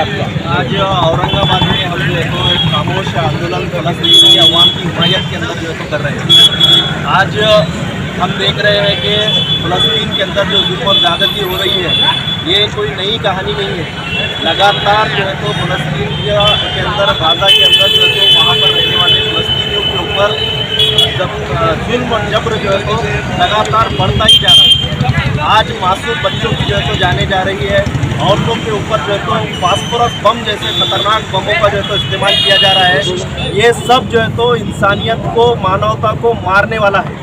आपका? आज औरंगाबाद में हम जो है तो एक खामोश आंदोलन फ़लस्तीन की अवाम की हिमायत के अंदर जो है तो कर रहे हैं। आज हम देख रहे हैं कि फ़लस्तीन के अंदर जो जुल्म और ज़्यादती हो रही है, ये कोई नई कहानी नहीं है। लगातार जो है तो फ़लस्तीन के अंदर, गाज़ा के अंदर जो है तो वहाँ पर रहने वाले फ़लस्तीनियों के ऊपर जुल्म और जबर जो है तो लगातार बढ़ता ही जा रहा है। आज मासूम बच्चों की जो है तो जाने जा रही है, औरतों के ऊपर जो है तो फास्फोरस बम जैसे खतरनाक बमों का जो है तो इस्तेमाल किया जा रहा है। ये सब जो है तो इंसानियत को, मानवता को मारने वाला है।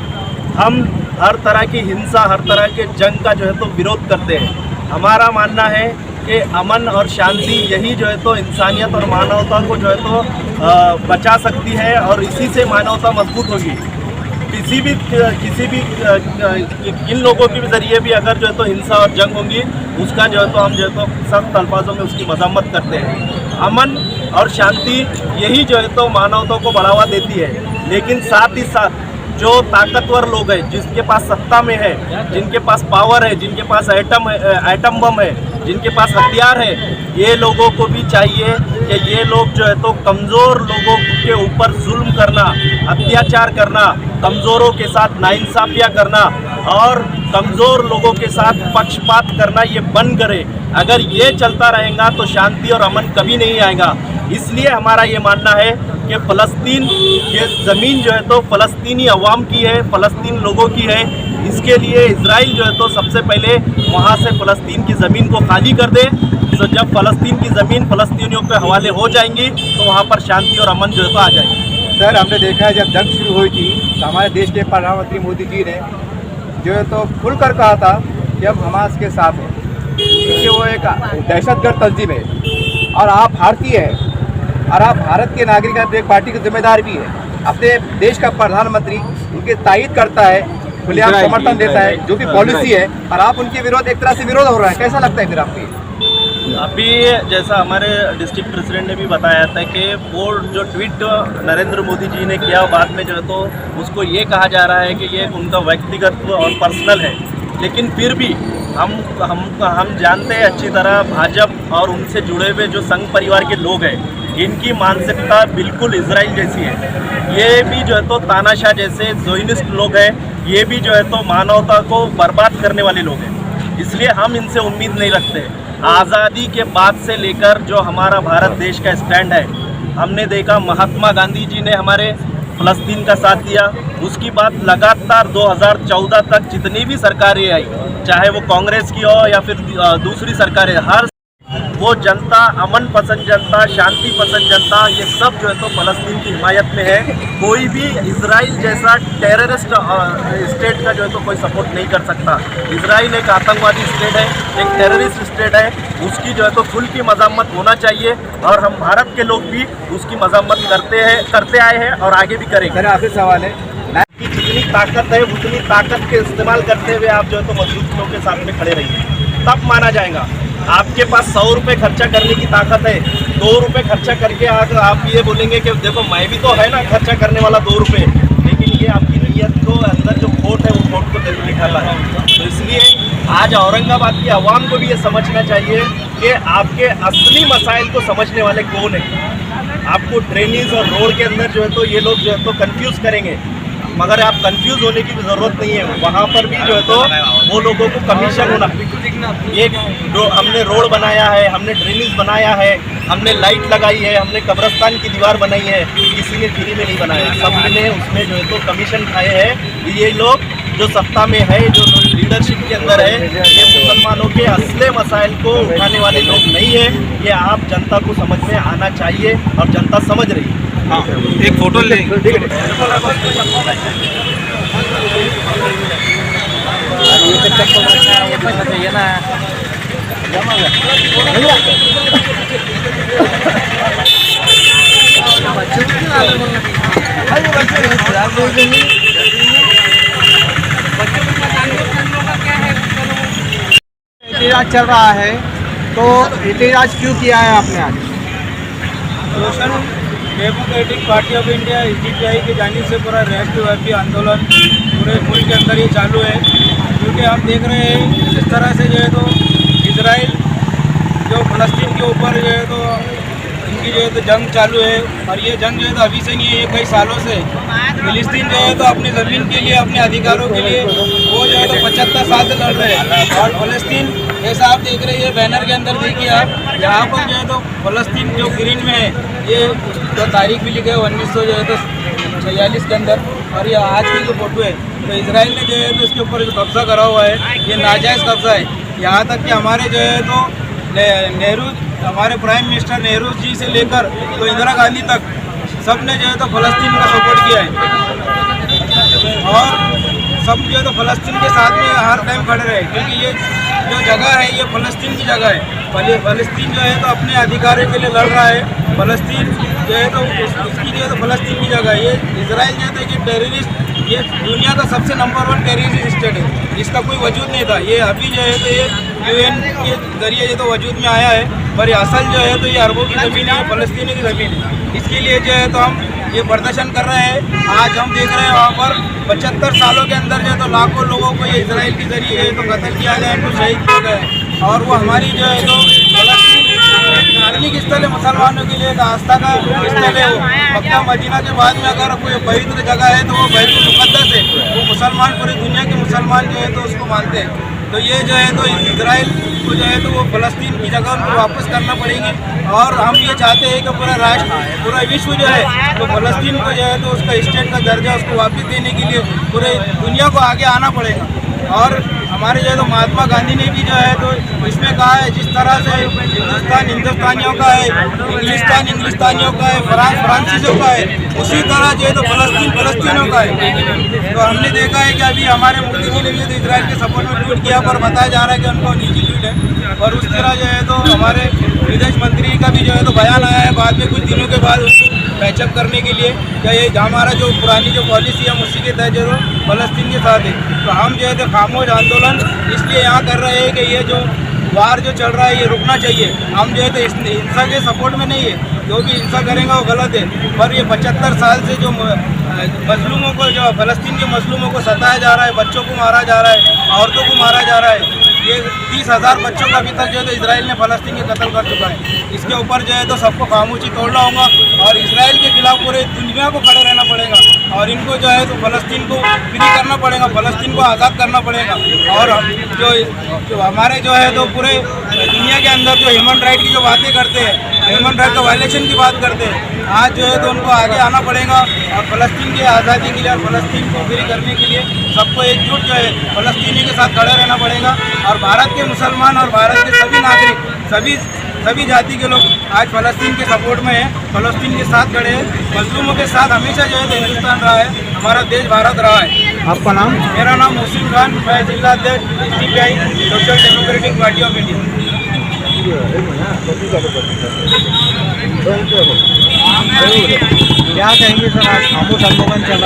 हम हर तरह की हिंसा, हर तरह के जंग का जो है तो विरोध करते हैं। हमारा मानना है कि अमन और शांति यही जो है तो इंसानियत और मानवता को जो है तो बचा सकती है, और इसी से मानवता मजबूत होगी। किसी भी इन लोगों के ज़रिए भी अगर जो है तो हिंसा और जंग होंगी, उसका जो है तो हम जो है तो सख्त अल्फाजों में उसकी मजम्मत करते हैं। अमन और शांति यही जो है तो मानवता को बढ़ावा देती है, लेकिन साथ ही साथ जो ताकतवर लोग हैं, जिसके पास सत्ता में है, जिनके पास पावर है, जिनके पास एटम बम है, जिनके पास हथियार है, ये लोगों को भी चाहिए कि ये लोग जो है तो कमज़ोर लोगों के ऊपर जुल्म करना, अत्याचार करना, कमज़ोरों के साथ नाइंसाफ़ियाँ करना और कमज़ोर लोगों के साथ पक्षपात करना, ये बंद करे। अगर ये चलता रहेगा तो शांति और अमन कभी नहीं आएगा। इसलिए हमारा ये मानना है कि फ़लस्तीन ये ज़मीन जो है तो फ़लस्तीनी अवाम की है, फ़लस्तीन लोगों की है। इसके लिए इजराइल जो है तो सबसे पहले वहाँ से फ़लस्तीन की ज़मीन को खाली कर दे। तो जब फ़लस्तीन की ज़मीन फ़लस्तीनियों के हवाले हो जाएंगी तो वहाँ पर शांति और अमन जो है तो आ जाएगी। सर, हमने देखा है जब जंग शुरू हुई थी तो हमारे देश के प्रधानमंत्री मोदी जी ने जो है तो खुलकर कहा था कि हम हमास के साथ हैं, क्योंकि वो एक दहशतगर्द तंजीम है और आप भारतीय हैं और आप भारत के नागरिक हैं, एक पार्टी के जिम्मेदार भी है। अपने देश का प्रधानमंत्री उनकी तायद करता है, खुलेआम समर्थन देता है जो भी पॉलिसी है, और आप उनके विरोध, एक तरह से विरोध हो रहा है। कैसा लगता है फिर आपको? अभी जैसा हमारे डिस्ट्रिक्ट प्रेसिडेंट ने भी बताया था कि वो जो ट्वीट नरेंद्र मोदी जी ने किया, बाद में जो है तो उसको ये कहा जा रहा है कि ये उनका व्यक्तिगत और पर्सनल है। लेकिन फिर भी हम जानते हैं अच्छी तरह, भाजपा और उनसे जुड़े हुए जो संघ परिवार के लोग हैं, इनकी मानसिकता बिल्कुल इजराइल जैसी है। ये भी जो है तो तानाशाह जैसे ज़ोनिस्ट लोग हैं, ये भी जो है तो मानवता को बर्बाद करने वाले लोग हैं। इसलिए हम इनसे उम्मीद नहीं रखते। आज़ादी के बाद से लेकर जो हमारा भारत देश का स्टैंड है, हमने देखा महात्मा गांधी जी ने हमारे फ़लस्तीन का साथ दिया। उसकी बात लगातार 2014 तक जितनी भी सरकारें आई, चाहे वो कांग्रेस की हो या फिर दूसरी सरकारें, हर वो जनता, अमन पसंद जनता, शांति पसंद जनता, ये सब जो है तो फ़लस्तीन की हिमायत में है। कोई भी इजराइल जैसा टेररिस्ट स्टेट का जो है तो कोई सपोर्ट नहीं कर सकता। इजराइल एक आतंकवादी स्टेट है, एक टेररिस्ट स्टेट है, उसकी जो है तो खुल की मजम्मत होना चाहिए, और हम भारत के लोग भी उसकी मजम्मत करते आए हैं और आगे भी करेंगे। मेरा आखिरी सवाल है कि जितनी ताकत है उतनी ताकत के इस्तेमाल करते हुए आप जो है तो मजदूरों के साथ में खड़े रहिए, तब माना जाएगा। आपके पास 100 रुपये खर्चा करने की ताकत है, 2 रुपये खर्चा करके आप ये बोलेंगे कि देखो मैं भी तो है ना खर्चा करने वाला 2 रुपये, लेकिन ये आपकी नीयत को अंदर जो खोट है वो खोट को दिल निकाला है। तो इसलिए आज औरंगाबाद की आवाम को भी ये समझना चाहिए कि आपके असली मसाइल को समझने वाले कौन है। आपको ड्रेनेज और रोड के अंदर जो है तो ये लोग जो है तो कंफ्यूज करेंगे, मगर आप कंफ्यूज होने की भी ज़रूरत नहीं है। वहाँ पर भी जो है तो वो लोगों को कमीशन होना, एक हमने रोड बनाया है, हमने ड्रेनेज बनाया है, हमने लाइट लगाई है, हमने कब्रस्तान की दीवार बनाई है, किसी ने फ्री में नहीं बनाया, सबने उसमें जो है तो कमीशन खाए हैं। ये लोग जो सत्ता में है, जो लीडरशिप के अंदर है, ये मुसलमानों के असली मसाइल को उठाने वाले लोग नहीं है। ये आप जनता को समझ में आना चाहिए और जनता समझ रही है। हाँ, एक फोटो ले। एहतजाज चल रहा है, तो एहतजाज क्यों किया है आपने आज? Social democratic party of India SDPI की जानिब से पूरा राष्ट्रव्यापी आंदोलन पूरे मुल्क के अंदर ही चालू है, क्योंकि आप देख रहे हैं जिस तरह से जो है तो इजराइल जो तो फ़लस्तीन के ऊपर जो है तो इनकी जो है तो जंग चालू है, और ये जंग जो है तो अभी से नहीं है, ये कई सालों से। फ़िलिस्तीन जो है तो अपनी ज़मीन के लिए, अपने अधिकारों के लिए वो जो है तो 75 साल से लड़ रहे हैं। और फ़लस्तीन जैसा आप देख रहे हैं बैनर के अंदर, देखिए आप यहाँ पर जो है तो फ़लस्तीन जो ग्रीन में है, ये जो तारीख भी लिखा है 1946 के अंदर, और ये आज की जो फोटो है तो इसराइल ने जो है तो इसके ऊपर जो कब्ज़ा करा हुआ है, ये नाजायज़ कब्ज़ा है। यहाँ तक कि हमारे जो है तो नेहरू, हमारे प्राइम मिनिस्टर नेहरू जी से लेकर तो इंदिरा गांधी तक सब ने जो है तो फ़लस्तीन का सपोर्ट किया है, और सब जो है तो फ़लस्तीन के साथ में हर टाइम खड़े रहे, क्योंकि ये जो जगह है ये फ़लस्तीन की जगह है। फ़लस्तीन जो है तो अपने अधिकारों के लिए लड़ रहा है। फ़लस्तीन जो है तो उसकी जो है तो फ़लस्तीन की जगह है। ये इसराइल जो है कि टेररिस्ट, ये दुनिया का सबसे नंबर 1 टेररिस्ट स्टेट है, इसका कोई वजूद नहीं था। ये अभी जो है तो ये UN के जरिए ये तो वजूद में आया है, पर ये असल जो है तो ये अरबों की ज़मीन है, फ़लस्तीनी की ज़मीन है। इसके लिए जो है तो हम ये प्रदर्शन कर रहे हैं। आज हम देख रहे हैं वहाँ पर 75 सालों के अंदर जो है तो लाखों लोगों को ये इसराइल के जरिए तो कत्ल किया गया, इनको शहीद किया गया है, और वो हमारी जो है तो फ़लस्तीन एक धार्मिक स्थल है, मुसलमानों के लिए एक आस्था का स्थल है। वो मक्का मदीना के बाद में अगर कोई पवित्र जगह है तो वो बैतुल मुक़द्दस है। वो मुसलमान, पूरी दुनिया के मुसलमान जो है तो उसको मानते हैं। तो ये जो है तो इसराइल को जो है तो वो फ़लस्तीन की जगह उनको वापस करना पड़ेगी, और हम ये चाहते हैं कि पूरा राष्ट्र, पूरा विश्व जो है तो फ़लस्तीन को जो है तो उसका स्टेट का दर्जा उसको वापस देने के लिए पूरे दुनिया को आगे आना पड़ेगा। और हमारे जो है तो महात्मा गांधी ने भी जो है तो इसमें कहा है, जिस तरह से हिंदुस्तान हिंदुस्तानियों का है, इंग्लिस्तान इंग्लिस्तानियों का है, फ्रांस फ्रांसीसियों का है, उसी तरह जो है तो फ़लस्तीन फ़लस्तीनियों का है। तो हमने देखा है कि अभी हमारे मोदी जी ने भी तो इसराइल के सपोर्ट में ट्वीट किया, पर बताया जा रहा है कि उनको निजी ट्वीट है, और उस तरह जो है तो हमारे विदेश मंत्री का भी जो है तो बयान आया है बाद में, कुछ दिनों के बाद उसको पैचअप करने के लिए, क्या ये हमारा जो पुरानी जो पॉलिसी है उसी के तहत जो फ़लस्तीन के साथ है। तो हम जो है तो खामोश आंदोलन इसलिए यहाँ कर रहे हैं कि ये जो वार जो चल रहा है ये रुकना चाहिए। हम जो है तो हिंसा के सपोर्ट में नहीं है, जो भी हिंसा करेंगे वो गलत है, पर ये 75 साल से जो मजलूमों को, जो फ़लस्तीन के मजलूमों को सताया जा रहा है, बच्चों को मारा जा रहा है, औरतों को मारा जा रहा है, ये 30,000 बच्चों का अभी तक जो है तो इसराइल ने फ़लस्तीन के कत्ल कर चुका है। इसके ऊपर जो है तो सबको खामोशी तोड़ना होगा, और इसराइल के खिलाफ पूरे दुनिया को खड़े रहना पड़ेगा, और इनको जो है तो फ़लस्तीन को फ्री करना पड़ेगा, फ़लस्तीन को आज़ाद करना पड़ेगा। और जो हमारे जो है तो पूरे दुनिया के अंदर जो ह्यूमन राइट की जो बातें करते हैं, ह्यूमन राइट का वायलेशन की बात करते हैं, आज जो है तो उनको आगे आना पड़ेगा, और फ़लस्तीन की आज़ादी के लिए और फ़लस्तीन को फ्री करने के लिए सबको एकजुट जो है फ़लस्तीनी के साथ खड़े रहना पड़ेगा। और भारत के मुसलमान और भारत के सभी नागरिक, सभी जाति के लोग आज फ़लस्तीन के सपोर्ट में हैं, फ़लस्तीन के साथ खड़े हैं। मजलूमों के साथ हमेशा जो है तो हिंदुस्तान रहा है, हमारा देश भारत रहा है। आपका नाम? मेरा नाम मोहसिन खान, मैं जिला अध्यक्ष SDPI social democratic party of India. क्या कहेंगे सर, आज खामोश आंदोलन चल रहा है?